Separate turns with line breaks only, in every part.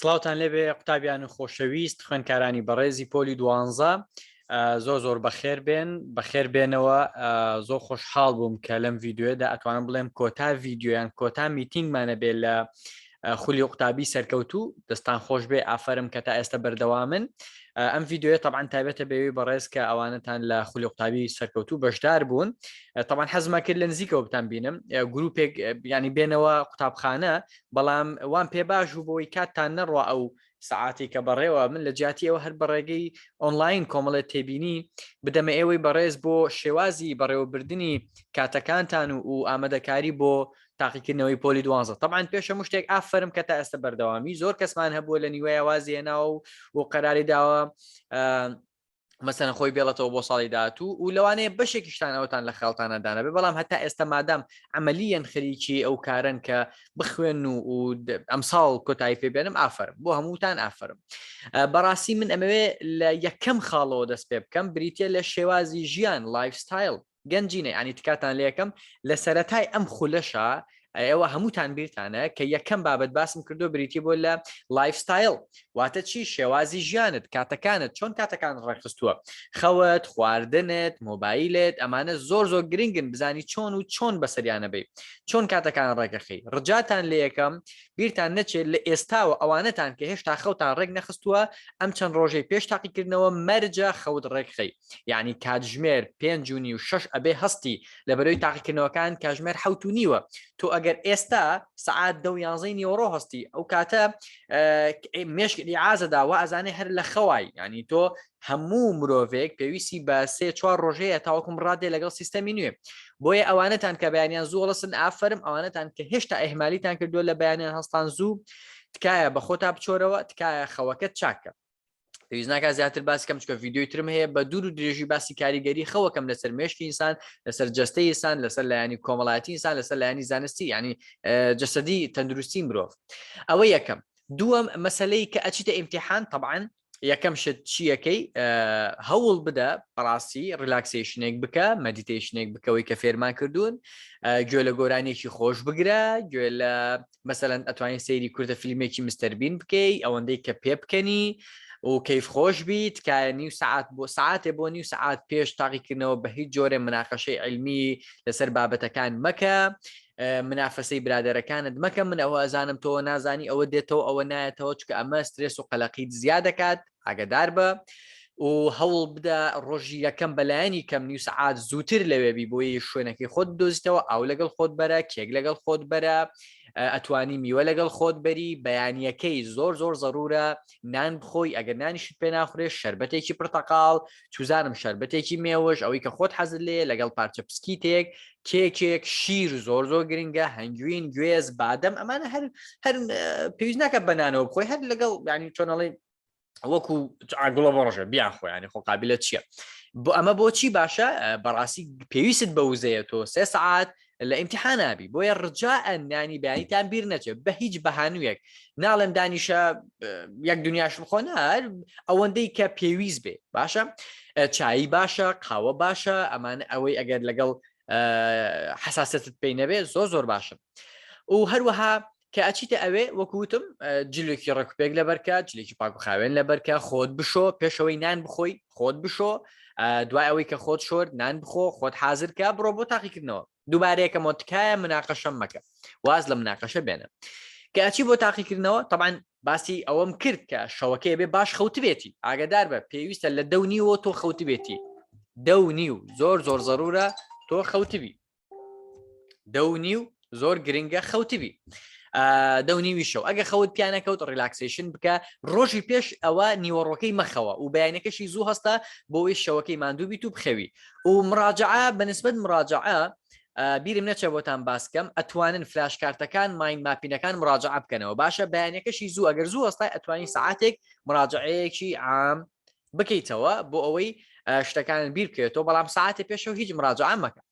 سڵاوتان لێبێ قوتابیان و خۆشەویست خوێندکارانی بەڕێزی پۆلی 12 زۆر بەخێر بێن بەخێر بێنەوە. زۆر خۆشحاڵ بووم کە لەم ڤیددیوێدا ئەتوانم بڵێم کۆتا ڤیددیویان کۆتا میتینگمانە بێت لە خولی قوتابی سەرکەوتوو. دەستان خۆش بێ، ئافرم کە تا ئێستا بەردەوامن. ئەم ڤیددیوە طبعاً تایبەتە بێوی بەڕێز کە ئەوانتان لە خولی قوتابی سەرکەوتوو بەشدار بوون. طبعاً حەزمە کرد لە نزیکەوە بتان بینم گروپێک ینی بێنەوە قوتابخانە، بەڵام وان پێ باش و بۆی کاتتان نەڕوا ئەو سعاتی کە بەڕێوە من لە جیاتی ئەوە هەر بەڕێگەی ئۆنلاین کۆمەڵێت تێبینی بدەمە ئێوەی بەڕێز بۆ شێوازی بەڕێوەبردننی کاتەکانتان و ئامادەکاری بۆ تاقیکردنەوەی پۆلی 12. طبعاً پێشە شتێک ئافرم کە تا ئێستا بەردەوامی زۆر کەسمان هەبووە لە نیوەیە وازیێناوە و قەراری داوە مەسەن خۆی بێڵێتەوە بۆ ساڵی داهاتوو و لەوانەیە بەشێکیشتان ئەوتان لە خاڵتانەدانە بێ، بەڵام هەتا ئێستا مادام عملیەن خەریکی ئەو کارن کە بخوێن و ئەم ساڵ کۆتایی پێبێنم ئافرم بۆ هەمووتان ئافرم. بەڕاستی من ئەمەوێ لە یەکەم خاڵەوە دەست پێ بکەم بریتە لە شێوازی ژیان لایفستایل گەنجینە، ینی تکاتان لە یەکەم لە سەرەتای ئەم خولەشە ئێوە هەمووتان بیرتانە کە یەکەم بابەت باسم کردو بریتی بۆ لە لایفستایل. واتە چی؟ شێوازی ژیانت، کاتەکانت چۆن کاتەکان ڕێکخستووە، خەوت، خواردنت، مۆبایلت، ئەمانە زۆر زۆر گرنگن بزانی چۆن و چۆن بەسەریانە بێ، چۆن کاتەکان ڕێکەخی. ڕجاتان لە یەکەم بیرتان نەچێت لە ئێستاوە ئەوانەتان کە هێشتا خەوتان ڕێک نەخستووە ئەم چەند ڕۆژەی پێش تاقیکردنەوە مەرجە خەوت ڕێکخی، یعنی کاتژمێر 5 و 6 ئەبێ هەستی لە بەرەوەی تاقیکردنەوەکان کاتژمێر 7 و 9. تۆ ئەگەر ئێستا سعات 10 نیوەڕۆ هەستی ئەو کاتە مێشکی عازەدا و ئازانێ هەر لە خەوای، ینی تۆ هەموو مرۆڤێک پێویستی بە 3-4 ڕۆژەیە تاوەکم ڕادێ لەگەڵ سیستەمی نوێ. بۆیە ئەوانەتان کە بەیانیان زوو هەڵسن ئافرم، ئەوانەتان کە هێشتا ئەهمالیتان کردووە لە بەیانیان هەستان زوو تکایە بە خۆتا بچۆرەوە، تکایە خەوەکەت چاکە. پێویست ناکات زیاتر باسی کەم چکە ڤیددیۆی ترم هەیە بە دوور و درێژی باسی کاریگەری خەوەکەم لەسەر مێشکی ئینسان، لەسەر جەستەی ئینسان، لەسەر لایانی کۆمەڵایەتی ئینسان، لەسەر لایانی زانستی، ینی جەسەدی تەندروستی مرۆڤ. ئەوە یەکەم. دووەم مەسەلەی کە ئەچیتە ئیمتیحان، طبعاً یەکەم شت چیەکەی هەوڵ بدە بەڕاستی ریلاکسیشنێک بکە، مەدیتیشنێک بکەوەی کە فێرمان کردوون، گوێ لە گۆرانێکی خۆش بگرە، گوێ لە مەسەلەن ئەتوانین سەیری کورتە فیلمێکی مستەر بین بکەی ئەوەندەی کە پێ بکەنی و کەیف خۆش بیت، کە نیو سعات بۆ سعاتێ بۆ نیو سعات پێش تاقیکردنەوە بە هیچ جۆرێ مناقەشەی علمی لەسەر بابەتەکان مەکە، منافەسەی برادەرەکانت مەکە. من ئەوە ئەزانم تۆ نازانی ئەوە دێتەوە ئەوە نایەتەوە، چکە ئەمە سترێس و قەلەقیت زیاد دەکات، ئاگدار بە و هەوڵ بدە ڕۆژی یەکەم بەلایەنی کەم نیو سعات زووتر لەوێبی بۆی شوێنەکەی خۆت دۆزیتەوە، ئاو لەگەڵ خۆت بەرە، کێک لەگەڵ خۆت بەرە، ئەتوانی میوە لەگەڵ خۆت بەری. بەیانیەکەی زۆر زۆر ضرورە نان بخۆی، ئەگەر نانیشت پێ ناخورێت شەربەتێکی پرتەقاڵ، چوزانم شەربەتێکی مێوەش ئەوەی کە خۆت حەزت لێ، لەگەڵ پارچە پسکیتێک، کێکێک، شیر زۆر زۆر گرنگە، هەنگوین، گوێز، بادەم، ئەمانە هەر پێویست ناکە بەنانەوە بخۆی، هەر لەگەڵ ینی چۆنەڵێ وەکو ئاگوڵە بەڕۆژە بیان خۆیانی خۆ قابلە چییە. بۆ ئەمە بۆچی باشە؟ بەڕاستی پێویست بە وزەیە تۆ 3 سعات لە ئیمتیحان نابی، بۆیە ڕجاء نانی بەیانیتان بیر نەچێت بە هیچ بەهانوویەک. ناڵێم دانیشە یەک دنیاش بخۆ، نار ئەوەندەی کە پێویست بێ باشە، چایی باشە، قاوە باشە، ئەمانە ئەوەی ئەگەر لەگەڵ حساسەتت پێی نەبێ زۆر زۆر باشە. و هەروەها کە ئەچیتە ئەوێ وەکوتم جلێکی ڕێکوپێک لەبەرکە، جلێکی پاک و خاوێن لەبەرکە، خۆت بشۆ، پێشەوەی نان بخۆی خۆت بشۆ، دوای ئەوەی کە خۆت شۆر نان بخۆ، خۆت حازرکە، بڕۆ بۆ تاقیکردنەوە. دووبارەیەکە مۆتکایە مناقەشەم مەکە، واز لە مناقەشە بێنە. کە ئەچی بۆ تاقیکردنەوە طبعاً باسی ئەوەم کرد کە شەوەکەی بێ باش خەوتبێتی، ئاگدار بە پێویستە لە 2:30 تۆ خەوتبێتی، 2:30 زۆر زۆر ضرورە تۆ خەوتبی، 2:30 زۆر گرنگە خەوتبی. 2:30 شەو ئەگە خەوت پیانەکەوت ریلاکسیشن بکە، ڕۆژی پێش ئەوە نیوەڕۆکەی مەخەوە و بەیانەکەشی زوو هەستە بۆەوەی شەوەکەی ماندوو بیت و بخەوی. و مراجعە بەنسبەت مراجعە بیرم نەچێ بۆتان باسکەم، ئەتوانن فلاش کارتەکان ماین ماپینەکان مراجعە بکەنەوە، باشە بەیانەکەشی زوو ئەگەر زوو هەستای ئەتوانی سعاتێک مراجعەیەکی عام بکەیتەوە بۆ ئەوەی شتەکان بیر بکەوێتەوە، بەڵام سعاتێ پێشەوە هیچ مراجعە مەکە.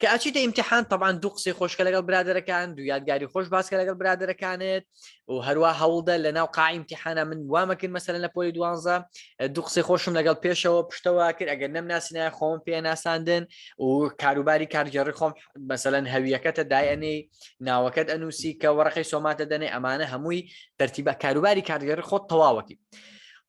کە ئەچیتە ئیمتیحان طبعاً دوو قسەی خۆشکە لەگەڵ برادەرەکان دوو یادگاری خۆش باسکە لەگەڵ برادەرەکانت و هەروە هەوڵدە لە ناو قاعی ئیمتیحانە من وامەکرد مەسەلەن لە پۆلی 12 دوو قسەی خۆشم لەگەڵ پێشەوە پشتەوە کرد ئەگەر نەمناسینای خۆم پێ ناساندن و کاروباری کارگەڕی خۆم مەسەلەن هەویەکەتە دایەنەی ناوەکەت ئەنووسی کە وەڕقەی سۆماتە دەنێ ئەمانە هەمووی تەرتیبە کاروباری کارگەڕی خۆت تەواوەکی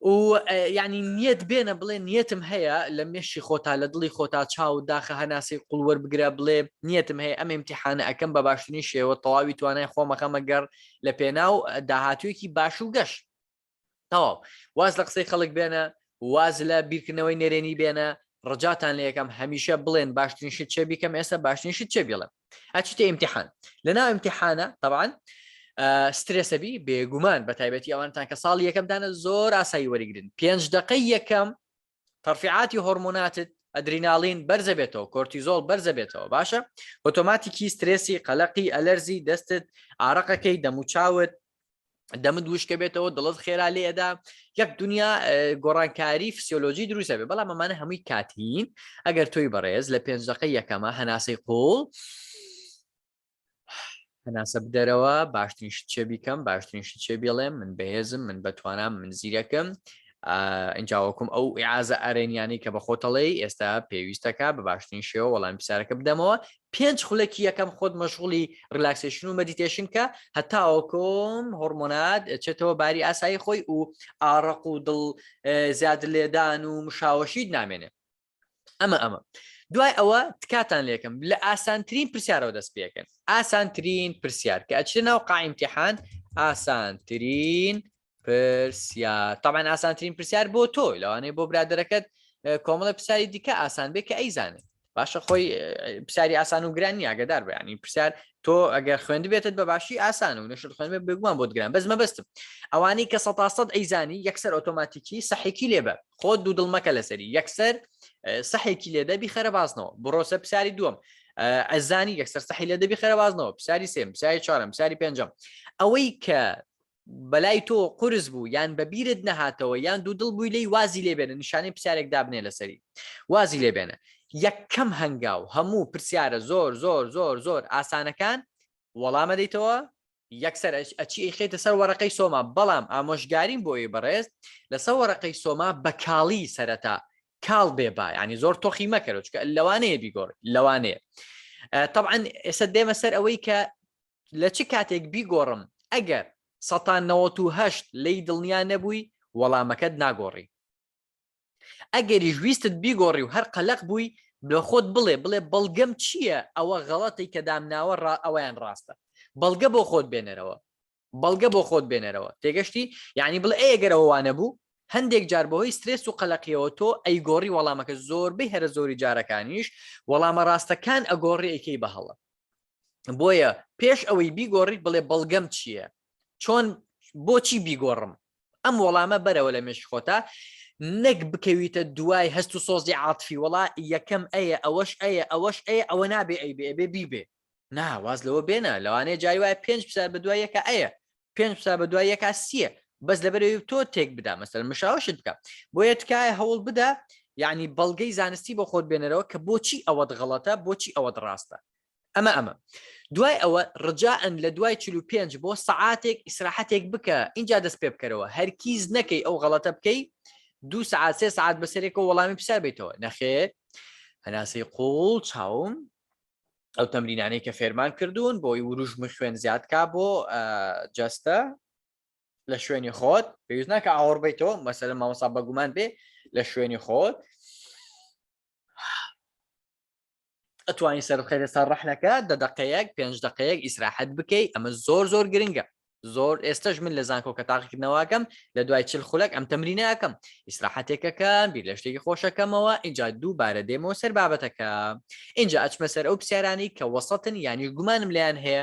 و ینی نیەت بێنە بڵێ نیەتم هەیە لە مێشی خۆتا لە دڵی خۆتا چاو داخە هەناسی قوڵوەر بگرە بڵێ نیەتم هەیە ئەم ئیمتیحانە ئەەکەم بە باشترین شێوە تەواوی توانای خۆمەکەمە گەڕ لە پێناو داهاتوویەکی باش و گەشت تەواو واز لە قسەی خەڵک بێنە واز لە بیرکردنەوەی نێرێنی بێنە ڕجاتان لە یەکەم هەمیشە بڵێن باشترین شت چێ بیکەم ئێستا باشترین شت چێ بڵێم ئەچیتە ئیمتیحان لە ناو ئیمتیحانە طبعاً سترێسەبی بێگومان بە تایبەتی ئەوانتان کە ساڵی یەکەمدانە زۆر ئاسایی وەریگرن 5 دقەی یەکەم تەرفیعاتی هۆرمۆناتت ئەدریناڵین بەرزە بێتەوە کۆرتیزۆڵ بەرزە بێتەوە باشە ئۆتۆماتیکی سترێسی قەلەقی ئەلەرزی دەستت ئارەقەکەی دەموچاوت دەمت وشکە بێتەوە دڵت خێرا لێدا یەک دنیا گۆڕانکاری فسیۆلۆژی دروستە بێ بەڵام ئەمانە هەمووی کاتین ئەگەر تۆی بەڕێز لە 5 دقەی یەکەمە هەناسەی قوڵ هەناسە بدەرەوە باشترین شت چێ بیکەم باشترین شت چێ بێڵێم من بەهێزم من بەتوانام من زیرەکەم ئەنجاوەکم ئەو ئیعازە ئارێنیانی کە بە خۆتەڵی ئێستا پێویستەکە بە باشترین شێوە وەڵام پرسیارەکە بدەمەوە 5 خولەکی یەکەم خۆت مەشغوڵی ریلاکسیشن و مەدیتیشن کە هەتاوەکۆم هۆرمۆنات چێتەوە باری ئاسایی خۆی و ئاڕق و دڵ زیاد لێدان و مشاوەشید نامێنێ ئەمە دوای ئەوە تکاتان لێکم لە ئاسانترین پرسیارەوە دەست پێکەن ئاسانترین پرسیار کە ئەچێت ناو قاعی ئیمتیحان ئاسانترین پرسیار طبعاً ئاسانترین پرسیار بۆ تۆ لەوانەیە بۆ برادەرەکەت کۆمەڵە پرسیاری دیکە ئاسان بێ کە ئەیزانێت باشە خۆی پرسیاری ئاسان و گرانی ئاگدار بە ینی پرسیار تۆ ئەگەر خوێندی بێتت بە باشی ئاسان و نەشت خوێن بگومان بۆ گران بەس مەبەستم ئەوانەی کە 100% ئەیزانی یەکسەر ئۆتۆماتیکی سەحێکی لێبە خۆت دوو دڵمەکە لەسەری یەکسەر سەحێکی لێدە بیخەرە بازنەوە بڕۆسە پرسیاری دووەم ئەزانی یەکسەر سەحی لێدە بیخەرە بازنەوە پرسیاری سێم پرسیاری چوارەم پرسیاری پێنجەم ئەوەی کە بەلای تۆ قورس بوو یان بەبیرت نەهاتەوە یان دوو دڵ بووی لی وازی لێبێنە نیشانەی پرسیارێک دابنێ لەسەری وازی لێبێنە یەکەم هەنگاو هەموو پرسیارە زۆر زۆر زۆر زۆر ئاسانەکان وەڵامە دەیتەوە یەکسەر ئەچی ئەیخێتە سەر وەرەقەی سۆما بەڵام ئامۆژگاریم بۆی بەڕێز لەسەر وەرەقەی سۆما بە کاڵی سەرەتا کاڵ بێبا ینی زۆر تۆخی مەکەرەوە چکە لەوانەیە بیگۆڕ لەوانەیە طبعاً ئێستا دێمە سەر ئەوەی کە لە چ کاتێک بیگۆڕم ئەگەر 1998 لی دڵنیا نەبووی وەڵامەکەت ناگۆڕی ئەگەری ژویستت بیگۆڕی و هەر قەلق بووی لە خۆت بڵێ بەڵگەم چییە ئەوە غەڵەتی کە دامناوە ئەویان ڕاستە بەڵگە بۆ خۆت بێنەرەوە بەڵگە بۆ خۆت بێنەرەوە تێگەشتی یعنی بڵێ ئەگەرەوەوانە بوو هەندێک جار بەهۆی سترێس و قەلەقیەوە تۆ ئەیگۆڕی وەڵامەکە زۆربەی هەرە زۆری جارەکانیش وەڵامە ڕاستەکان ئەگۆڕی ئەیکەی بە هەڵە بۆیە پێش ئەوەی بیگۆڕیت بڵێ بەڵگەم چییە چۆن بۆچی بیگۆڕم ئەم وەڵامە بەرەوە لە مێش خۆتا نەک بکەویتە دوای هەست و سۆزی عاتفی وڵا یەکەم ئەیە ئەوەش ئەیە ئەوە نابێ ئەیبێ بیبێ ناواز لەوە بێنە لەوانەیە جای وایە 5 پرسیار بە دوای یەکە ئەیە 5 پرسیار بە دوای یەکە سیە بەس لەبەرەوەی تۆ تێک بدا مەسەلەن مشاوەشت بکە بۆیە تکایە هەوڵ بدە یعنی بەڵگەی زانستی بۆ خۆت بێنەرەوە کە بۆچی ئەوەت غەڵەتە بۆچی ئەوەت ڕاستە ئەمە دوای ئەوە ڕجاءن لە دوای 45 بۆ سەعاتێک ئیسراحەتێک بکە اینجا دەست پێ بکەرەوە هەرگیز نەکەی ئەو غەڵەتە بکەی 2 ساعات 3 ساعات بەسەرێکەوە وەڵامی پرسیار بیتەوە نەخێر هەناسەی قوڵ چاوم ئەو تەمرینانەی کە فێرمان کردوون بۆی وروژمی خوێن زیادکا بۆ جەستە لە شوێنی خۆت پێویست ناکە ئاوەڕ بیتەوە مەسەلەن مامۆستا بەگومان بێ لە شوێنی خۆت ئەتوانی سەرخێرە سەر ڕەحلەکە 10 دقەیەک 5 دقەیەک ئیسراحەت بکەی ئەمە زۆر زۆر گرنگە زۆر ئێستش من لە زانکۆ کە تاقیکردنەوەکەم لە دوای 40 خولەک ئەم تەمرینەکەم ئیسراحەتێکەکەم بیر لە شتێکی خۆشەکەمەوە اینجا دووبارە دێمەوە سەر بابەتەکە اینجا ئەچمە سەر ئەو پرسیارانی کە وەسەتن یانی گومانم لیان هەیە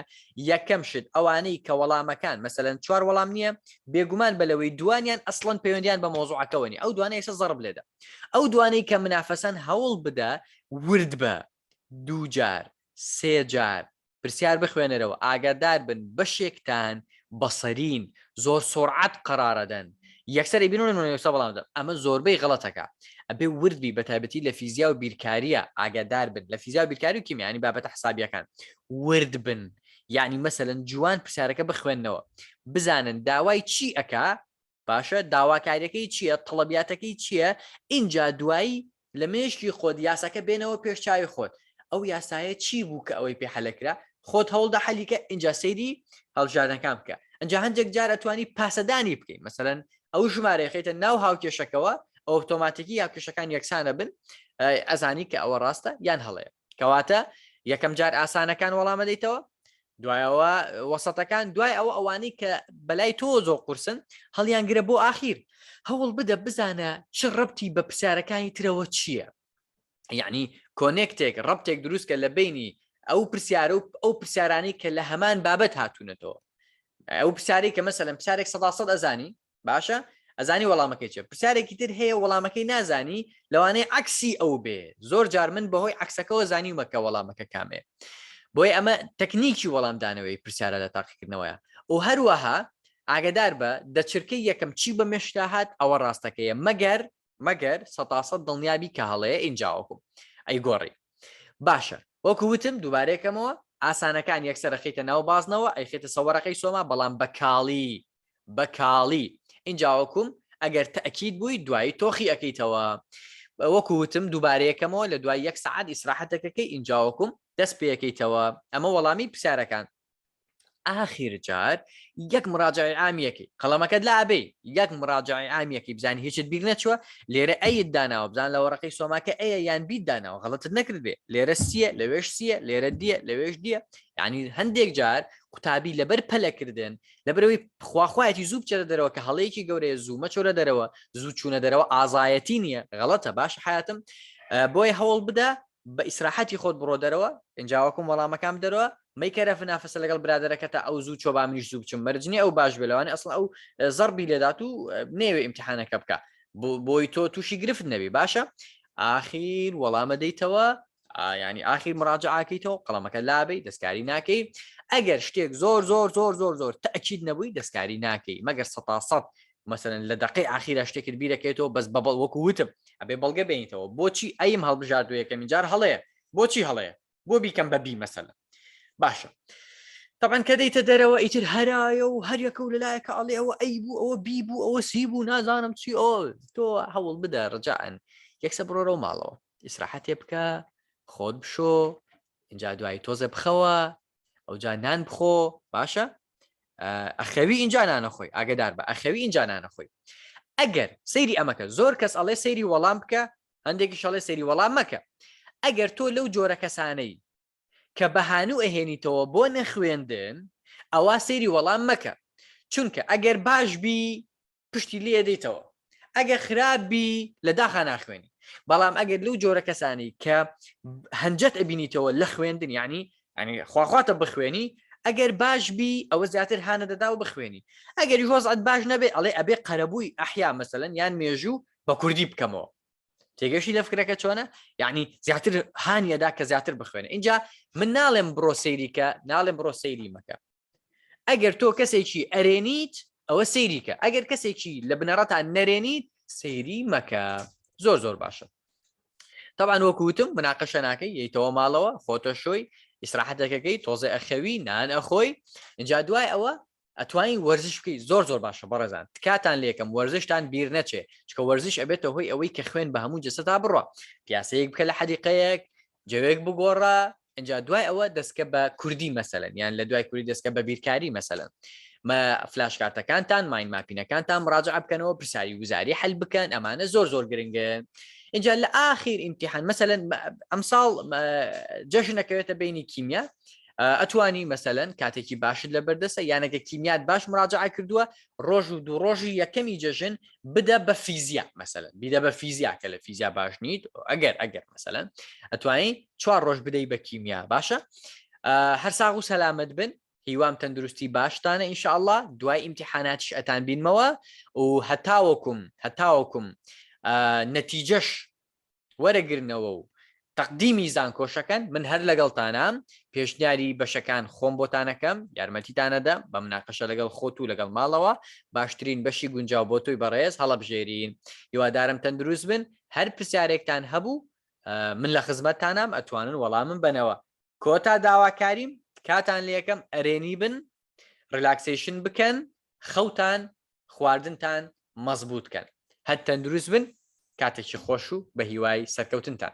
یەکەم شت ئەوانەی کە وەڵامەکان مەسەلەن 4 وەڵام نییە بێگومان بەلەوەی دوانیان ئەسڵەن پەیوەندیان بە مۆزوعەکەوەنی ئەو دوانەیە ئێستا زەرب لێدە ئەو دوانەی کە منافەسەن هەوڵ بدە ورد بە 2 جار 3 جار پرسیار بخوێنەرەوە ئاگادار بن بەشێکتان بەسەرین زۆر سۆرعەت قەرارەدەن یەکسەر بینون بەڵام ئەمە زۆربەی غەڵەتەکە ئەبێ وردبی بە تایبەتی لە فیزیا و بیرکاریە ئاگادار بن لە فیزیا و بیرکاری و کیمیانی بابەتە حسابیەکان ورد بن یعنی مەسەلەن جوان پرسیارەکە بخوێننەوە بزانن داوای چی ئەکا باشە داواکاریەکەی چییە تەڵەبیاتەکەی چییە اینجا دوایی لە مێشکی خۆت یاساکە بێنەوە پێشچاوی خۆت ئەو یاسایە چی بوو کە ئەوەی پێ حەلەکرا خۆت هەوڵدا حەلیکە اینجا سەیری هەڵبژاردنەکان بکە ئەنجا هەندێک جار ئەتوانی پاسەدانی بکەین مەسەلەن ئەو ژمارەیەخێتە ناو هاوکێشەکەەوە ئۆتۆماتیکی هاوکێشەکان یەکسانە بن ئەزانی کە ئەوە ڕاستە یان هەڵەیە کەواتە یەکەم جار ئاسانەکان وەڵامە دەیتەوە دوایەوە وەسەتەکان دوای ئەوە ئەوانەی کە بەلای تۆ زۆر قورسن هەڵیانگرە بۆ ئاخیر هەوڵ بدە بزانە چ ڕەبتی بە پرسیارەکانی ترەوە چییە یعنی کۆنێکتێک ڕەبتێک دروستکە لە بینی ئەو پرسیارە و ئەو پرسیارانی کە لە هەمان بابەت هاتوونەتەوە ئەو پرسیاری کە مەسەلەن پرسیارێک 100% ئەزانی باشە ئەزانی وەڵامەکەی چێ پرسیارێکی تر هەیە وەڵامەکەی نازانی لەوانەیە عکسی ئەو بێ زۆر جار من بەهۆی عکسەکەەوە زانیومەکە وەڵامەکە کامێ بۆی ئەمە تەکنیکی وەڵامدانەوەی پرسیارە لە تاقیکردنەوەیە و هەروەها ئاگدار بە دەچرکەی یەکەم چی بە مێشتا هات ئەوە ڕاستەکەیە مەگەر 100% دڵنیابی کە هەڵەیە ئینجاوەکو ئەی گۆڕی باشە وەکو وتم دووبارێکەمەوە ئاسانەکان یەکسەرەخیتە ناو بازنەوە ئەیخێتە سەوەرەکەی سۆما بەڵام بەکاڵی اینجاوەکوم ئەگەر تەکید بووی دوایی تۆخی ئەەکەیتەوە وەکو وتم دووبارەیەکەمەوە لە دوای 1 سعات ئیسراحەتەکەی اینجاوەکوم دەست پێەکەیتەوە ئەمە وەڵامی پرسیارەکان ئاخیر جار یەک مراجعی عامیەکەی قەڵەمەکەت لا ئەبێ یەک مراجعی عامیەکەی بزانانی هیچت بیر نەچوە لێرە ئەیت داناوە بزان لە وەڕقەی سۆماکە ئەیە یان بیت داناوە غەڵەتت نەکرد بێ لێرە سیە لەوێش سیە لێرە دیە لەوێش دیە یعنی هەندێک جار قوتابی لەبەر پەلەکردن لەبەرەوەی خواخوایەتی زوو بچێتە دەرەوە کە هەڵەیەکی گەورەیە زوو مەچۆرە دەرەوە زوو چوونە دەرەوە ئازایەتی نییە غەڵەتە باش حیاتم بۆی هەوڵ بدە بە ئیسراحەتی خۆت بڕۆ دەرەوە اینجاوەکوم وەڵامەکان دەرەوە مەیکەرە فنافەسە لەگەڵ برادەرەکەتە ئەو زوو چۆ با منیش زوو بچم مەرجنی ئەو باش بێلەوانی ئەسڵ ئەو زەربی لێدات و نێوێ ئیمتحانەکە بکە بۆی تۆ تووشی گرفت نەبی باشە ئاخیر وەڵامە دەیتەوە ینی ئاخیر مراجعاکەیتەوە قەڵەمەکە لابێ دەستکاری ناکەی ئەگەر شتێک زۆر تەکید نەبووی دەستکاری ناکەی مەگەر 100% مثلەن لە دقی ئاخیرە شتێکت بیرەکەیتەوە بەس بەبڵ وەکو وتم ئەبێ بەڵگە بێنیتەوە بۆچی ئەیم هەڵبژاردووە یەکەمین جار هەڵەیە بۆچی هەڵەیە بۆ بیکەم بەبی مەسەلە باشە طبعا کە دەیتە دەرەوە ئیتر هەرایە و هەریەکە و لەلایەکە ئەڵێ ئەوە ئەی بوو ئەوە بی بوو ئەوە سی بوو نازانم چی ئۆ تۆ هەوڵ بدە ڕجاعن یەکسە بڕۆرە و ماڵەوە ئیسراحەتێ بکە خۆت بشۆ اینجا دوای تۆزە بخەوە ئەوجا نان بخۆ باشە ئەخەوی اینجا نانەخۆی ئاگدار بە ئەخەوی اینجا نانەخۆی ئەگەر سەیری ئەمەکە زۆر کەس ئەڵێ سەیری وەڵام بکە هەندێکی شەڵێ سەیری وەڵام مەکە ئەگەر تۆ لەو جۆرە کەسانەی کە بەهانوو ئەهێنیتەوە بۆ نەخوێندن ئەوە سەیری وەڵام مەکە چونکە ئەگەر باشبی پشتی لێ دەیتەوە ئەگەر خراپبی لە داخا ناخوێنی بەڵام ئەگەر لەو جۆرە کەسانی کە هەنجەت ئەبینیتەوە لە خوێندن یعنی خواخواتە بخوێنی ئەگەر باشبی ئەوە زیاتر هانە دەدا و بخوێنی ئەگەری هۆزعەت باش نەبێ ئەڵێ ئەبێ قەرەبووی ئەحیا مەسەلەن یان مێژوو بە کوردی بکەمەوە تێگەشی لە فکرەکە چۆنە یعنی زیاتر هانیەدا کە زیاتر بخوێنە اینجا من ناڵێم بڕۆ سەیریکە ناڵێم بڕۆ سەیری مەکە ئەگەر تۆ کەسێکی ئەرێنیت ئەوە سەیریکە ئەگەر کەسێکی لە بنەڕەتان نەرێنیت سەیری مەکە زۆر باشە طبعا وەکوتم مناقەشە ناکەی یەیتەوە ماڵەوە خۆتە شۆی ئیسراحەتەکەی تۆزە ئەخەوی نان ئەخۆی اینجا دوای ئەوە ئەتوانی وەرزش بکەی زۆر باشە بەڕێزان تکاتان لێکم وەرزشتان بیر نەچێ چکە وەرزش ئەبێتە هۆی ئەوەی کە خوێن بە هەموو جەسەتا بڕۆ پیاسەیەک بکە لە حەدیقەیەک جەوێک بگۆڕە اینجا دوای ئەوە دەستکە بە کوردی مەسەلەن یان لە دوای کوردی دەستکە بە بیرکاری مەسەلەن فلاش کارتەکانتان ماین ماپینەکانتان مراجعە بکەنەوە پرسیاری وزاری حل بکەن ئەمانە زۆر گرنگن اینجا لە ئاخیر ئیمتیحان مەسەلەن ئەمساڵ جەژنەکەوێتە بینی کیمیا ئەتوانی مەسەلەن کاتێکی باشت لە بەردەسە یانەکە کیمیات باش مراجعە کردووە ڕۆژ و دوو ڕۆژی یەکەمی جەژن بدە بە فیزیا مەسەلەن بیدە بە فیزیا کە لە فیزیا باش نیت ئەگەر مەسەلەن ئەتوانی 4 ڕۆژ بدەی بە کیمیا باشە هەر ساغ و سەلامت بن هیوام تەندروستی باشتانە ئینشاءالله دوای ئیمتیحاناتش ئەتان بینمەوە و هەتاوەکم نەتیجەش وەرەگرنەوە و تەقدیمی زانکۆشەکەن من هەر لەگەڵتانە پێشنیاری بەشەکان خۆم بۆتانەکەم یارمەتیتانەدەم بە مناقەشە لەگەڵ خۆت و لەگەڵ ماڵەوە باشترین بەشی گونجاو بۆ تۆی بەڕێز هەڵەبژێرین هیوادارم تەندروست بن هەر پرسیارێکتان هەبوو من لە خزمەتتانم ئەتوانن وەڵامم بنەوە کۆتا داواکاریم کاتان لە یەکەم ئەرێنی بن ریلاکسیشن بکەن خەوتان خواردنتان مەزبوط بکەن هەر تەندروست بن کاتێکی خۆش و بە هیوای سەرکەوتنتان